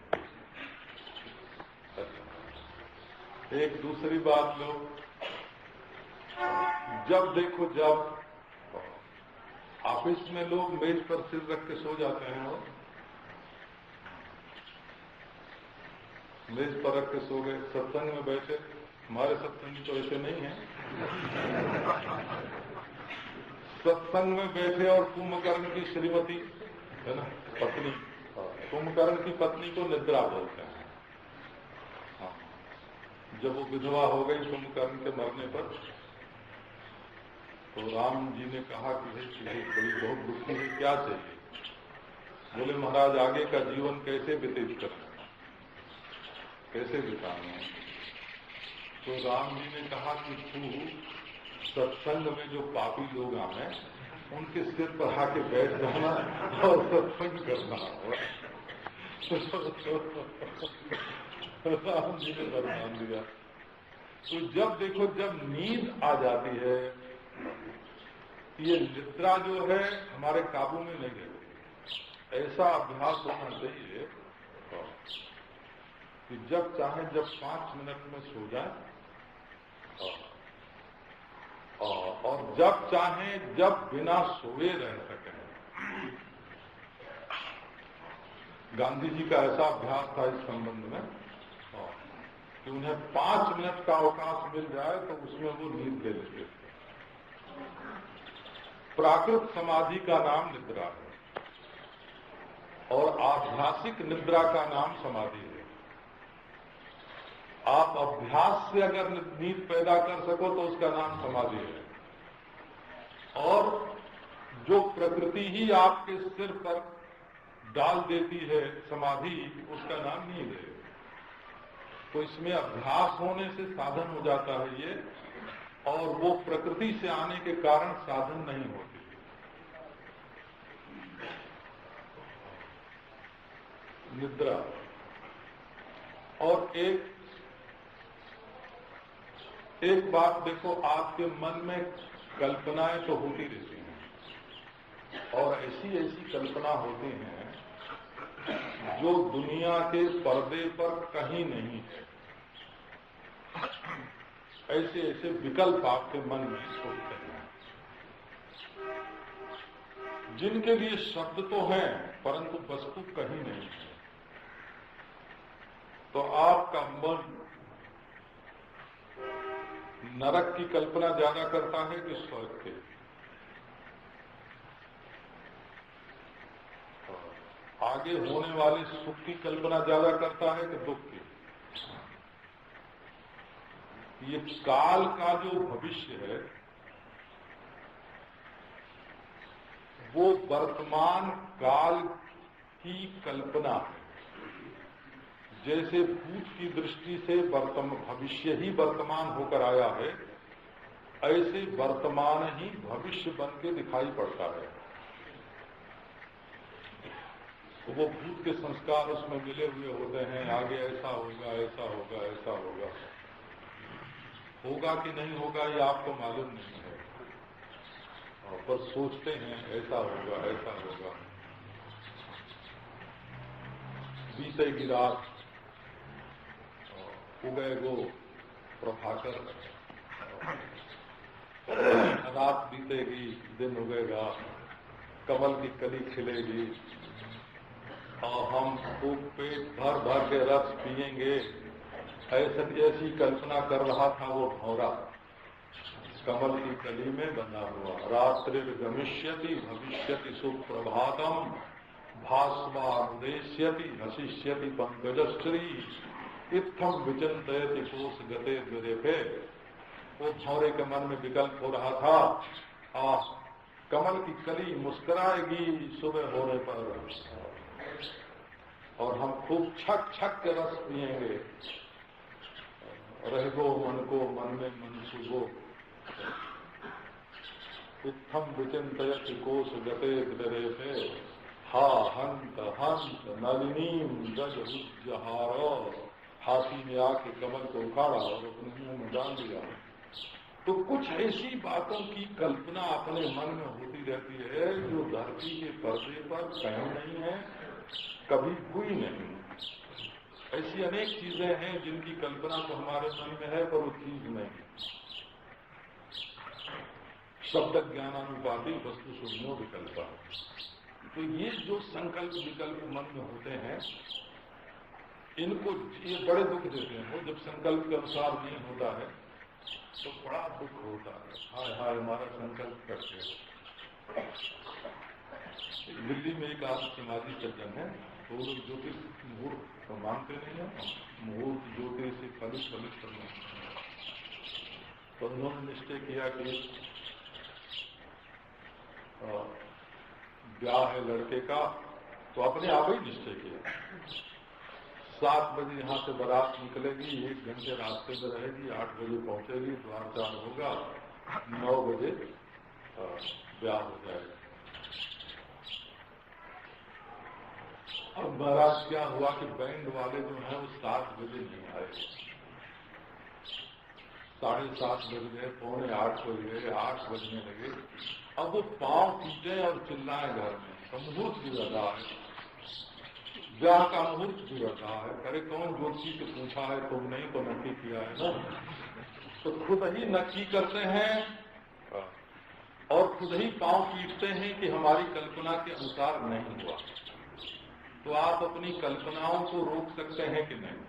Speaker 1: एक दूसरी बात लो, जब देखो, जब ऑफिस में लोग मेज पर सिर रख के सो जाते हैं, और मेज पर रख के सो गए, सत्संग में बैठे, हमारे सत्संगी तो ऐसे नहीं है। सत्संग में बैठे और कुंभकर्ण की श्रीमती है ना, पत्नी, कुंभकर्ण की पत्नी को निद्रा बोलते हैं। हाँ, जब वो विधवा हो गई कुंभकर्ण के मरने पर, तो राम जी ने कहा कि बड़ी बहुत दुखी है, क्या चाहिए? बोले महाराज आगे का जीवन कैसे व्यतीत करें, कैसे बिताएं? तो राम जी ने कहा कि तू सत्संग में जो पापी लोग आए उनके सिर पर आके बैठ जाना और सत्संग करना। राम जी ने वरदान दिया। तो जब देखो, जब नींद आ जाती है, ये निद्रा जो है हमारे काबू में नहीं रहती। ऐसा अभ्यास होना चाहिए कि जब चाहे जब 5 मिनट में सो जाए, और जब चाहे जब बिना सोए रह सके। गांधी जी का ऐसा अभ्यास था इस संबंध में कि उन्हें 5 मिनट का अवकाश मिल जाए तो उसमें वो नींद ले लेते थे। प्राकृत समाधि का नाम निद्रा है और आध्यात्मिक निद्रा का नाम समाधि है। आप अभ्यास से अगर नींद पैदा कर सको तो उसका नाम समाधि है। और जो प्रकृति ही आपके सिर पर डाल देती है समाधि, उसका नाम नींद है। तो इसमें अभ्यास होने से साधन हो जाता है ये, और वो प्रकृति से आने के कारण साधन नहीं होती। निद्रा। और एक बात देखो, आपके मन में कल्पनाएं तो होती रहती हैं, और ऐसी ऐसी कल्पना होती हैं जो दुनिया के पर्दे पर कहीं नहीं है। ऐसे ऐसे विकल्प आपके मन में सोचते हैं जिनके लिए शब्द तो हैं परंतु वस्तु कहीं नहीं है। तो आपका मन नरक की कल्पना ज्यादा करता है कि स्वर्ग की? आगे होने वाले सुख की कल्पना ज्यादा करता है कि दुख की? ये काल का जो भविष्य है वो वर्तमान काल की कल्पना है। जैसे भूत की दृष्टि से भविष्य ही वर्तमान होकर आया है, ऐसे वर्तमान ही भविष्य बन के दिखाई पड़ता है। तो वो भूत के संस्कार उसमें मिले हुए होते हैं, आगे ऐसा होगा, ऐसा होगा, ऐसा होगा। होगा कि नहीं होगा ये आपको मालूम नहीं है, पर सोचते हैं ऐसा होगा, ऐसा होगा। बीतेगी रात, उगए गो प्रभाकर, रात बीतेगी दिन उगेगा, कमल की कली खिलेगी और हम खूब पेट भर भर के रस पिएंगे। ऐसी कल्पना कर रहा था वो भौरा, कमल की कली में बंधा हुआ। रात्रिर्गमिष्यति भविष्यति सुप्रभातम भास्वानुदेश्यति हसिष्यति पंकजश्री इत्थम विचिंतयति कोश गते द्विरेफे। वो भौरे के मन में विकल्प हो रहा था, कमल की कली मुस्कुराएगी सुबह होने पर और हम खूब छक छक के रस पिएंगे। रहगो मन को मन में मन सुगो, इत्थम विचिंतयति कोश गते द्विरेफे। हा हंत हंत नलिनीम जग उज्जहार। हाथी ने आके कमल को उखाड़ा और अपने मुंह में डाल दिया। तो कुछ ऐसी बातों की कल्पना अपने मन में होती रहती है जो धरती के पर्दे पर कहीं नहीं है, कभी हुई नहीं। ऐसी अनेक चीजें हैं जिनकी कल्पना तो हमारे मन में है पर वो चीज नहीं। शब्द ज्ञानानुपाती वस्तु शून्यो विकल्प। तो ये जो संकल्प विकल्प मन में होते हैं, इनको ये बड़े दुख देते हैं। वो जब संकल्प के अनुसार नहीं होता है तो बड़ा दुख होता है। हाय हाय हमारा संकल्प करते। दिल्ली में एक आदमी समाजी सज्जन है, तो वो लोग ज्योतिष मुहूर्त तो मानते नहीं है, मुहूर्त ज्योतिष से फलित करना। तो उन्होंने निश्चय किया कि ब्याह है लड़के का, तो अपने आप ही निश्चय किया 7 बजे यहाँ से बारात निकलेगी, 1 घंटे रास्ते में रहेगी, 8 बजे पहुंचेगी, द्वार चार होगा, 9 बजे ब्याह हो जाएगा। अब महाराज क्या हुआ कि बैंड वाले जो हैं वो 7 बजे नहीं आए, 7:30 बज गए, 7:45 बज गए, 8 बजने लगे। अब वो पांव पीटे और चिल्लाए घर में, तो मुहूर्त बिगड़ रहा है, ब्याह का मुहूर्त बिगड़ रहा है। अरे कौन ज्योतिषी से पूछा है तुमने, तो नक्की किया है ना, तो खुद ही नक्की करते हैं और खुद ही पांव पीटते हैं कि हमारी कल्पना के अनुसार नहीं हुआ। तो आप अपनी कल्पनाओं को रोक सकते हैं कि नहीं?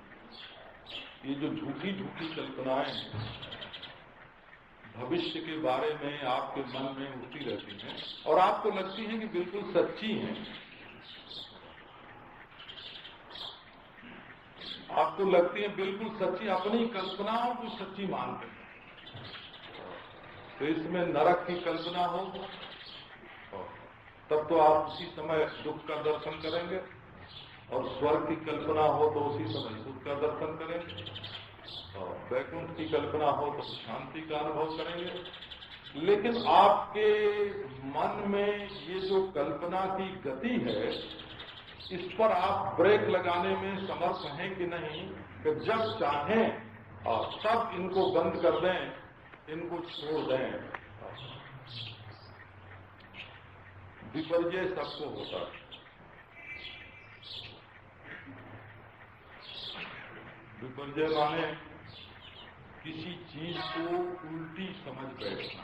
Speaker 1: ये जो झूठी झूठी कल्पनाएं हैं भविष्य के बारे में आपके मन में उठती रहती हैं और आपको लगती हैं कि बिल्कुल सच्ची हैं, आपको लगती है बिल्कुल सच्ची, अपनी कल्पनाओं को सच्ची मानते हैं। तो इसमें नरक की कल्पना हो तब तो आप उसी समय दुख का दर्शन करेंगे, और स्वर्ग की कल्पना हो तो उसी समय सुख का दर्शन करेंगे, और वैकुंठ की कल्पना हो तो शांति का अनुभव करेंगे। लेकिन आपके मन में ये जो कल्पना की गति है, इस पर आप ब्रेक लगाने में समर्थ हैं कि नहीं, कि जब चाहें और तब इनको बंद कर दें, इनको छोड़ दें। विपर्जय सबको होता है। विपर्जय माने किसी चीज को उल्टी समझ बैठना,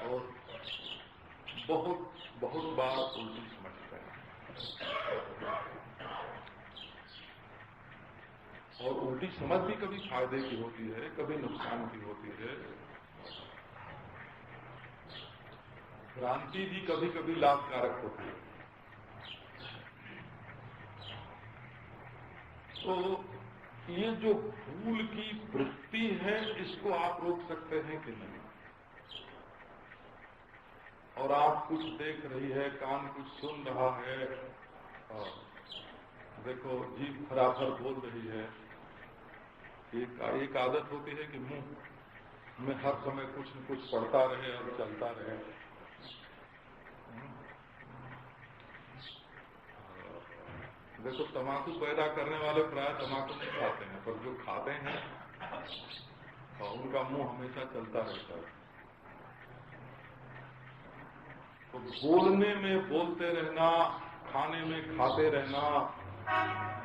Speaker 1: और बहुत बार उल्टी समझते हैं, और उल्टी समझ भी कभी फायदे की होती है, कभी नुकसान की होती है। भ्रांति भी कभी कभी लाभकारक होती है। तो ये जो भूल की वृत्ति है, इसको आप रोक सकते हैं कि नहीं? और आप कुछ देख रही है, कान कुछ सुन रहा है, और देखो जीभ फराफर बोल रही है। एक आदत होती है कि मुंह में हर समय कुछ न कुछ पड़ता रहे और चलता रहे। देखो तम्बाकू पैदा करने वाले प्राय तम्बाकू नहीं खाते हैं, पर जो खाते हैं और उनका मुंह हमेशा चलता रहता है। तो बोलने में बोलते रहना, खाने में खाते रहना,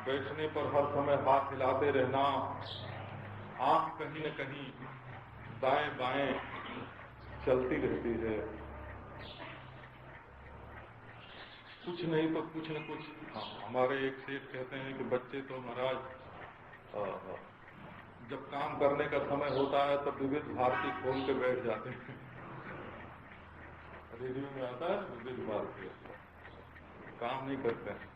Speaker 1: बैठने पर हर समय हाथ हिलाते रहना, आंख कहीं न कहीं दाएं बाएं चलती रहती है, कुछ नहीं तो कुछ न कुछ। हमारे एक सेठ कहते हैं कि बच्चे तो महाराज जब काम करने का समय होता है तो विविध भारती खोल के बैठ जाते हैं। रेडियो में आता है विविध भारती, काम नहीं करते हैं।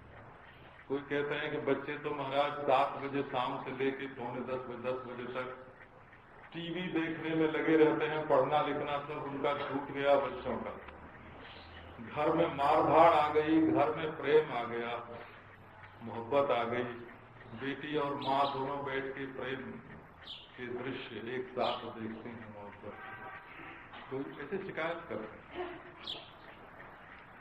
Speaker 1: कोई कहते हैं कि बच्चे तो महाराज 7 बजे शाम से लेके 9:45 बजे तक टीवी देखने में लगे रहते हैं, पढ़ना लिखना सब उनका छूट गया बच्चों का। घर में मारधाड़ आ गई, घर में प्रेम आ गया, मोहब्बत आ गई, बेटी और माँ दोनों बैठ के प्रेम के दृश्य एक साथ देखते हैं, मोहब्बत। तो ऐसे शिकायत करते हैं।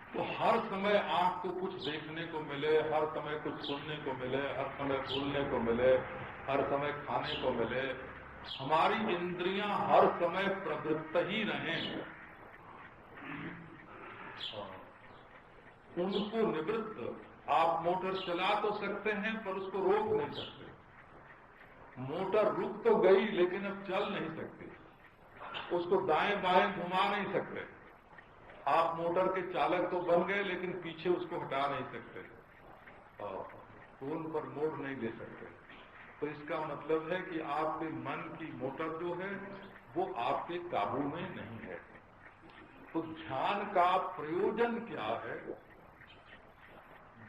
Speaker 1: तो हर समय आंख को कुछ देखने को मिले, हर समय कुछ सुनने को मिले, हर समय बोलने को मिले, हर समय खाने को मिले, हमारी इंद्रियां हर समय प्रवृत्त ही रहें, उनको निवृत्त। आप मोटर चला तो सकते हैं पर उसको रोक नहीं सकते। मोटर रुक तो गई लेकिन अब चल नहीं सकती, उसको दाएं बाएं घुमा नहीं सकते। आप मोटर के चालक तो बन गए लेकिन पीछे उसको हटा नहीं सकते, फोन पर मोड़ नहीं दे सकते। तो इसका मतलब है कि आपके मन की मोटर जो है वो आपके काबू में नहीं है। तो ध्यान का प्रयोजन क्या है?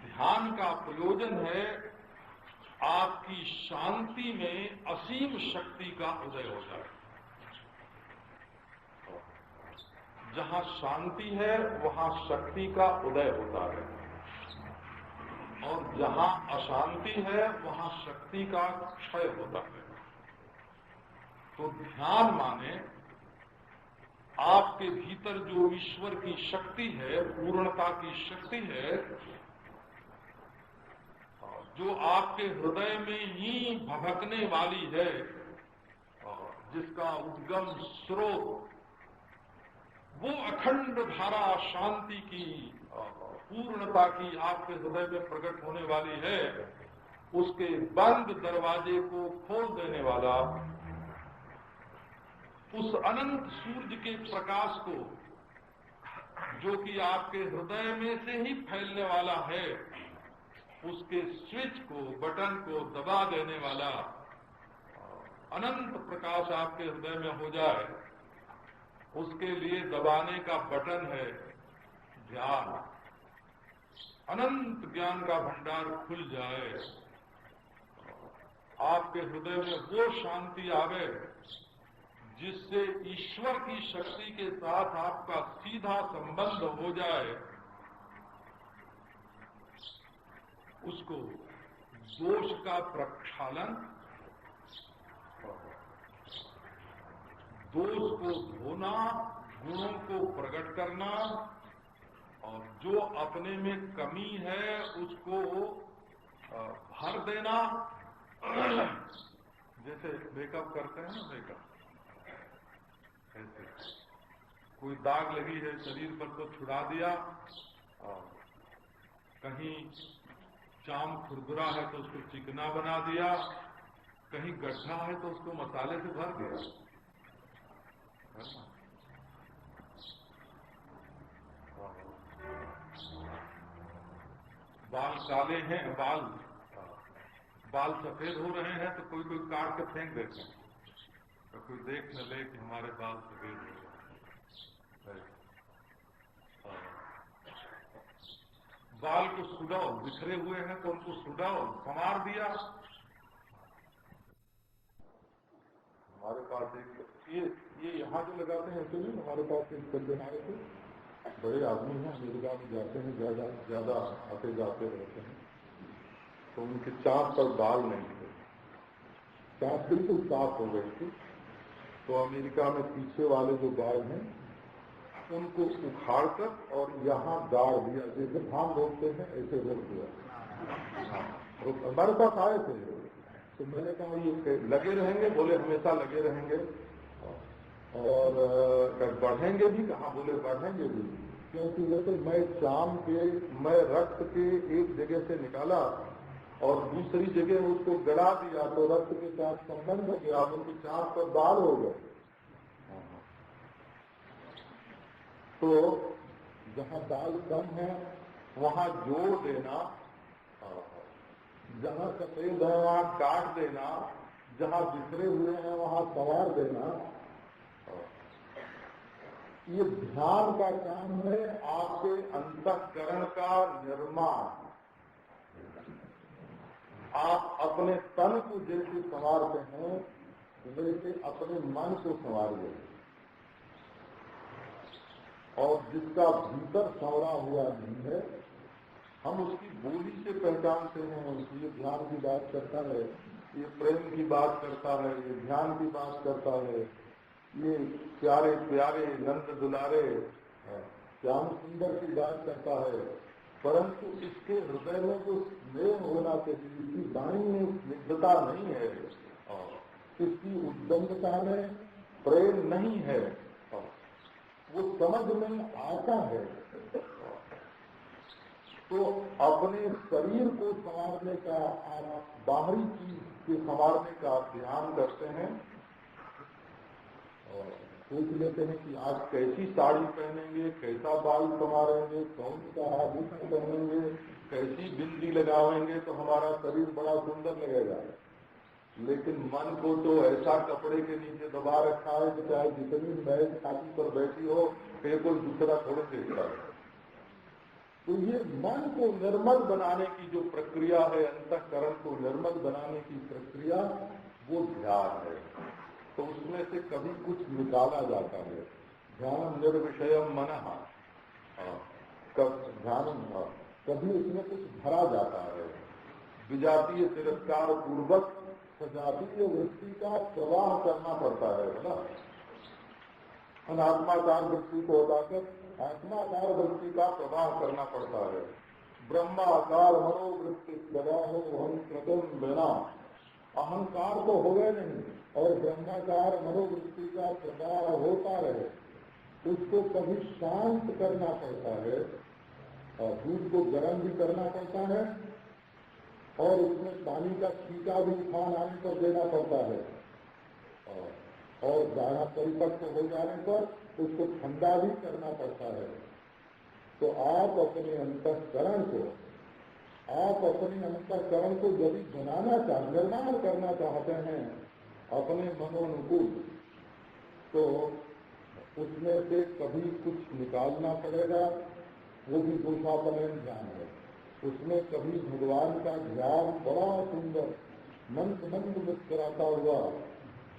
Speaker 1: ध्यान का प्रयोजन है आपकी शांति में असीम शक्ति का उदय हो जाए। जहां शांति है वहां शक्ति का उदय होता है। और जहां अशांति है वहां शक्ति का क्षय होता है। तो ध्यान माने आपके भीतर जो ईश्वर की शक्ति है, पूर्णता की शक्ति है, जो आपके हृदय में ही भभकने वाली है, जिसका उद्गम स्रोत वो अखंड धारा शांति की, पूर्णता की आपके हृदय में प्रकट होने वाली है, उसके बंद दरवाजे को खोल देने वाला, उस अनंत सूर्य के प्रकाश को जो कि आपके हृदय में से ही फैलने वाला है, उसके स्विच को, बटन को दबा देने वाला अनंत प्रकाश आपके हृदय में हो जाए, उसके लिए दबाने का बटन है ध्यान। अनंत ज्ञान का भंडार खुल जाए, आपके हृदय में वो शांति आवे जिससे ईश्वर की शक्ति के साथ आपका सीधा संबंध हो जाए, उसको दोष का प्रक्षालन, दोष को धोना, गुणों को प्रकट करना, और जो अपने में कमी है उसको भर देना। जैसे मेकअप करते हैं ना, मेकअप ऐसे कोई दाग लगी है शरीर पर तो छुड़ा दिया, कहीं चाम खुरदुरा है तो उसको चिकना बना दिया, कहीं गड्ढा है तो उसको मसाले से भर दिया। बाल काले हैं, बाल सफेद हो रहे हैं तो कोई काट के फेंक देते हैं, तो कोई देख न ले कि हमारे बाल सफेद हो रहे हैं। बाल को सुधाओ, बिखरे हुए हैं तो उनको सुधाओ, संवार दिया। हमारे पास एक ये यहाँ जो लगाते हैं ऐसे नहीं, हमारे पास एक सज्जन आए थे, बड़े आदमी हैं, अमेरिका में जाते हैं, ज्यादा आते जाते रहते हैं, तो उनके चाँद पर बाल नहीं थे, चाँद बिल्कुल साफ हो गई थी, तो अमेरिका में पीछे वाले जो बाल हैं उनको उखाड़ कर और यहाँ गाड़ दिया, जैसे धान रोकते हैं ऐसे रोक दिया। हमारे पास आए थे, तो मैंने कहा ये लगे रहेंगे? बोले हमेशा लगे रहेंगे। और बढ़ेंगे भी? कहा, बोले बढ़ेंगे भी, क्योंकि जैसे मैं रक्त के एक जगह से निकाला और दूसरी जगह में उसको गड़ा दिया तो रक्त के साथ संबंध हो गया, उनकी चाँद पर बाल हो गए। तो जहाँ बाल कम है वहाँ जोड़ देना, जहाँ सफेद है वहाँ काट देना, जहाँ बिखरे हुए हैं वहाँ संवार देना, ये ध्यान का काम है, आपके अंतःकरण का निर्माण। आप अपने तन को जैसे संवारते हैं वैसे अपने मन को संवारिए, और जिसका भीतर संवरा हुआ नहीं है हम उसकी बोली से पहचानते हैं। ये ध्यान की बात करता है, ये प्रेम की बात करता है, ये ध्यान की बात करता है, ये प्यारे प्यारे नंद दुलारे श्याम सुंदर की बात करता है, परंतु इसके हृदय में जो स्नेह होना चाहिए, इसकी वाणी में स्निग्धता नहीं है, इसकी उद्दंडता में प्रेम नहीं है, वो समझ में आता है। तो अपने शरीर को संवारने का, आप बाहरी चीज के संवारने का ध्यान करते हैं और सोच लेते हैं कि आज कैसी साड़ी पहनेंगे, कैसा बाल संवारेंगे, कौन सा आभूषण पहनेंगे, कैसी बिंदी लगावेंगे तो हमारा शरीर बड़ा सुंदर लगेगा। लेकिन मन को तो ऐसा कपड़े के नीचे दबा रखा है कि चाहे जितनी मैच छाती पर बैठी हो फिर कोई दूसरा थोड़े देखता है। तो ये मन को निर्मल बनाने की जो प्रक्रिया है, अंतःकरण को निर्मल बनाने की प्रक्रिया, वो ध्यान है। तो उसमें से कभी कुछ निकाला जाता है। ध्यान निर्विषयम मनः, ध्यान
Speaker 2: कभी उसमें कुछ भरा जाता है। विजातीय तिरस्कार पूर्वक सजातीय वृत्ति का प्रवाह करना पड़ता है ना। अनात्माकार वृत्ति को हटाकर आत्माकार वृत्ति का प्रवाह करना पड़ता है। ब्रह्माकार मनोवृत्ति प्रवाहो हम कृतम बिना, अहंकार तो हो गए नहीं और ब्रह्माकार मनोवृत्ति का प्रवाह होता रहे, उसको कभी शांत करना पड़ता है और दूध को गर्म भी करना पड़ता है और उसमें पानी का छींटा भी उफान आने पर देना पड़ता है और ज्यादा परिपक्व हो जाने पर उसको ठंडा भी करना पड़ता है। तो आप अपने अंतःकरण को यदि बनाना निर्माण करना चाहते हैं अपने मनोनुकूल, तो उसमें से कभी कुछ निकालना पड़ेगा, वो भी दोषापलयन ध्यान है। उसमें कभी भगवान का ध्यान बड़ा सुंदर मंद मंद मुस्कुराता हुआ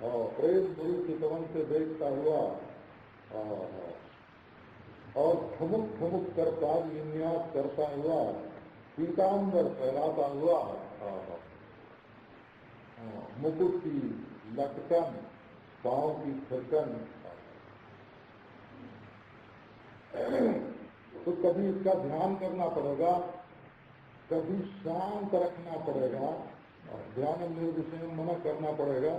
Speaker 2: और प्रेम बड़ी चितवन से देखता हुआ और ठुमुक कर पाद विन्यास करता हुआ पीताम्बर फहराता हुआ मुकुट की लटकन, पांव की थिरकन, तो कभी इसका ध्यान करना पड़ेगा, कभी शांत रखना पड़ेगा, ध्यान निर्विषय मना करना पड़ेगा।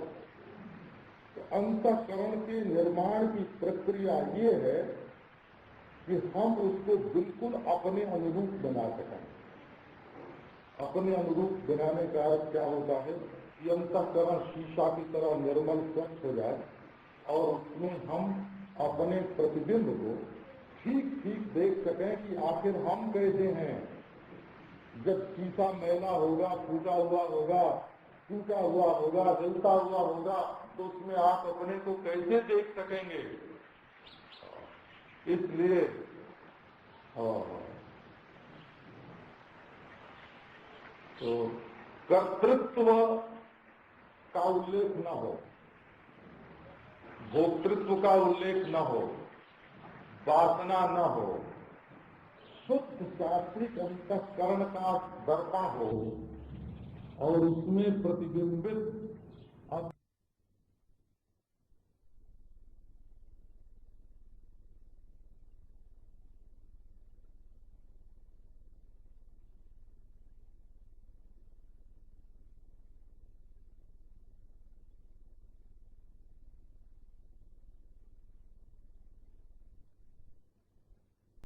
Speaker 2: तो अंतःकरण के निर्माण की प्रक्रिया ये है कि हम उसको बिल्कुल अपने अनुरूप बना सकें। अपने अनुरूप बनाने का अर्थ क्या होता है कि अंतःकरण शीशा की तरह निर्मल स्वच्छ हो जाए और उसमें हम अपने प्रतिबिंब को ठीक ठीक देख सकें कि आखिर हम कैसे हैं। जब शीशा मैला होगा, फूटा हुआ होगा, टूटा हुआ होगा, जलता हुआ होगा, तो उसमें आप अपने को कैसे देख सकेंगे। इसलिए तो कर्तृत्व का उल्लेख न हो, भोक्तृत्व का उल्लेख न हो, वासना न हो, शुद्ध शास्त्रिक अंतःकरण का दर्पण हो और उसमें प्रतिबिंबित